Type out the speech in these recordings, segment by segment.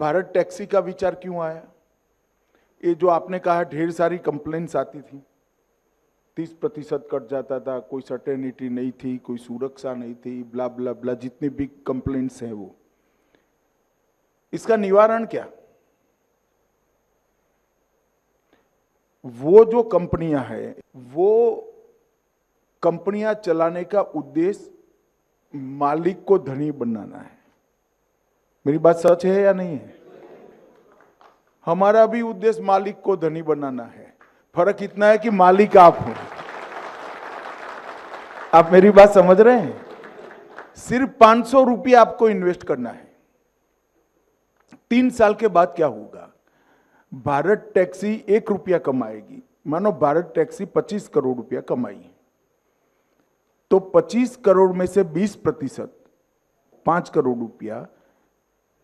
Bharat taxi का विचार क्यों आया? ये जो आपने कहा ढेर सारी कंप्लेंट्स आती थी, 30% कट जाता था, कोई सर्टेनिटी नहीं थी, कोई सुरक्षा नहीं थी, ब्ला ब्ला ब्ला, जितनी भी कंप्लेंट्स हैं वो, इसका निवारण क्या? वो जो कंपनियां हैं, वो कंपनियां चलाने का उद्देश्य मालिक को धनी बनाना है। मेरी बात सच है या नहीं है? हमारा भी उद्देश्य मालिक को धनी बनाना है। फर्क इतना है कि मालिक आप हो। आप मेरी बात समझ रहे हैं? सिर्फ 500 रुपये आपको इन्वेस्ट करना है। 3 साल के बाद क्या होगा? भारत टैक्सी 1 रुपया कमाएगी। मानो भारत टैक्सी 25 करोड़ रुपया कमाई, तो 25 करोड़ में से 20%, 5 करोड़ रुपया,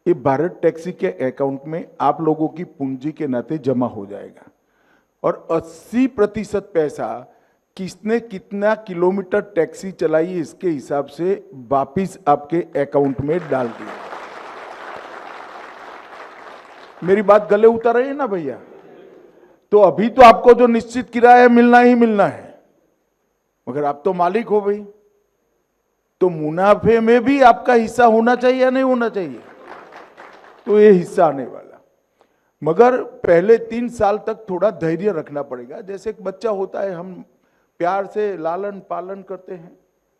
ये भारत टैक्सी के अकाउंट में आप लोगों की पूंजी के नाते जमा हो जाएगा। और 80% पैसा किसने कितना किलोमीटर टैक्सी चलाई इसके हिसाब से वापिस आपके अकाउंट में डाल दिया। मेरी बात गले उतर रही है ना भैया? तो अभी तो आपको जो निश्चित किराया मिलना ही मिलना है, मगर आप तो मालिक हो भाई, तो मुनाफे में भी आपका हिस्सा होना चाहिए या नहीं होना चाहिए? तो ये हिस्सा आने वाला, मगर पहले 3 साल तक थोड़ा धैर्य रखना पड़ेगा। जैसे एक बच्चा होता है, हम प्यार से लालन पालन करते हैं,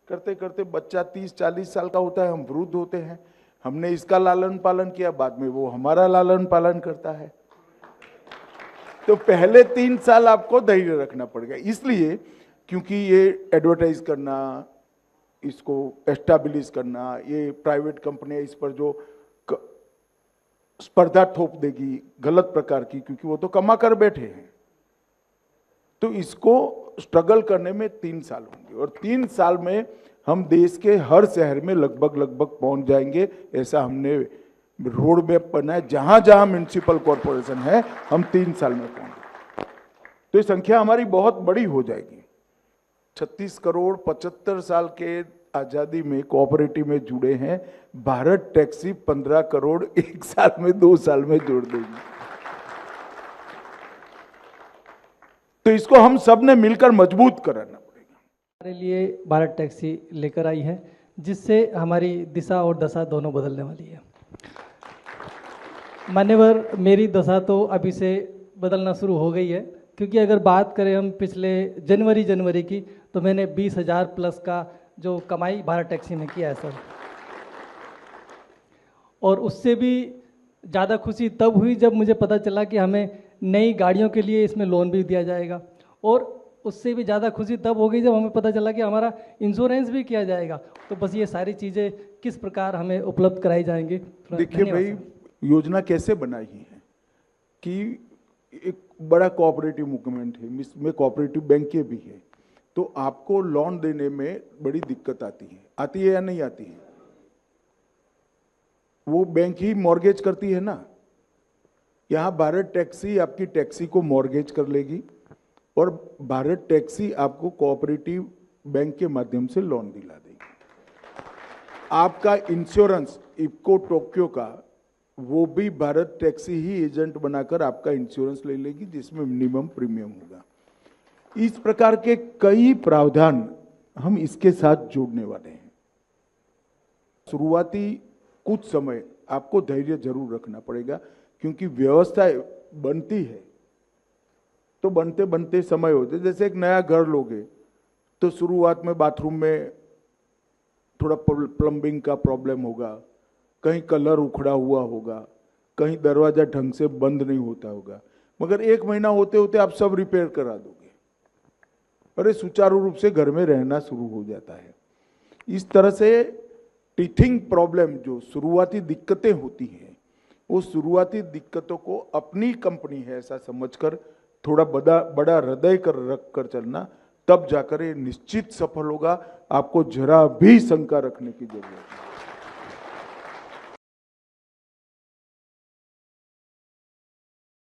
करते करते बच्चा 30-40 साल का होता है, हम वृद्ध होते हैं, हमने इसका लालन पालन किया, बाद में वो हमारा लालन पालन करता है। तो पहले 3 साल आपको धैर्य रखना पड़ेगा, इसलिए क्योंकि ये एडवर्टाइज करना, इसको एस्टैब्लिश करना, ये प्राइवेट कंपनियां इस पर जो स्पर्धा थोप देगी गलत प्रकार की, क्योंकि वो तो कमा कर बैठे हैं, तो इसको स्ट्रगल करने में 3 साल होंगे। और 3 साल में हम देश के हर शहर में लगभग पहुंच जाएंगे। ऐसा हमने रोड मैप बनाया, जहां जहां म्युनिसिपल कॉरपोरेशन है हम 3 साल में पहुंचेंगे। तो ये संख्या हमारी बहुत बड़ी हो जाएगी। 36 करोड़ 75 साल के आजादी में कोऑपरेटिव में जुड़े हैं। भारत टैक्सी 15 करोड़ 1 साल में 2 साल में जोड़ देगी। तो इसको हम सब ने मिलकर मजबूत कराना पड़ेगा। हमारे लिए भारत टैक्सी लेकर आई है, जिससे हमारी दिशा और दशा दोनों बदलने वाली है। मान्यवर, मेरी दशा तो अभी से बदलना शुरू हो गई है, क्योंकि अगर बात करें हम पिछले जनवरी की, तो मैंने 20,000 प्लस का जो कमाई भारत टैक्सी में किया है सर। और उससे भी ज़्यादा खुशी तब हुई जब मुझे पता चला कि हमें नई गाड़ियों के लिए इसमें लोन भी दिया जाएगा। और उससे भी ज़्यादा खुशी तब हो गई जब हमें पता चला कि हमारा इंश्योरेंस भी किया जाएगा। तो बस ये सारी चीज़ें किस प्रकार हमें उपलब्ध कराई जाएंगी। देखिए भाई, योजना कैसे बनाई है कि एक बड़ा कोऑपरेटिव मूवमेंट है, इसमें कोऑपरेटिव बैंकें भी है, तो आपको लोन देने में बड़ी दिक्कत आती है या नहीं आती है? वो बैंक ही मॉर्गेज करती है ना। यहां भारत टैक्सी आपकी टैक्सी को मॉर्गेज कर लेगी और भारत टैक्सी आपको कोऑपरेटिव बैंक के माध्यम से लोन दिला देगी। आपका इंश्योरेंस इफ्को टोक्यो का, वो भी भारत टैक्सी ही एजेंट बनाकर आपका इंश्योरेंस ले लेगी, जिसमें मिनिमम प्रीमियम होगा। इस प्रकार के कई प्रावधान हम इसके साथ जोड़ने वाले हैं। शुरुआती कुछ समय आपको धैर्य जरूर रखना पड़ेगा, क्योंकि व्यवस्था बनती है तो बनते बनते समय होते। जैसे एक नया घर लोगे तो शुरुआत में बाथरूम में थोड़ा प्लम्बिंग का प्रॉब्लम होगा, कहीं कलर उखड़ा हुआ होगा, कहीं दरवाजा ढंग से बंद नहीं होता होगा, मगर 1 महीना होते होते आप सब रिपेयर करा दोगे, अरे सुचारू रूप से घर में रहना शुरू हो जाता है। इस तरह से टीथिंग प्रॉब्लम, जो शुरुआती दिक्कतें होती हैं, वो शुरुआती दिक्कतों को अपनी कंपनी है ऐसा समझकर थोड़ा बड़ा हृदय कर रख कर चलना, तब जाकर ये निश्चित सफल होगा। आपको जरा भी शंका रखने की जरूरत नहीं।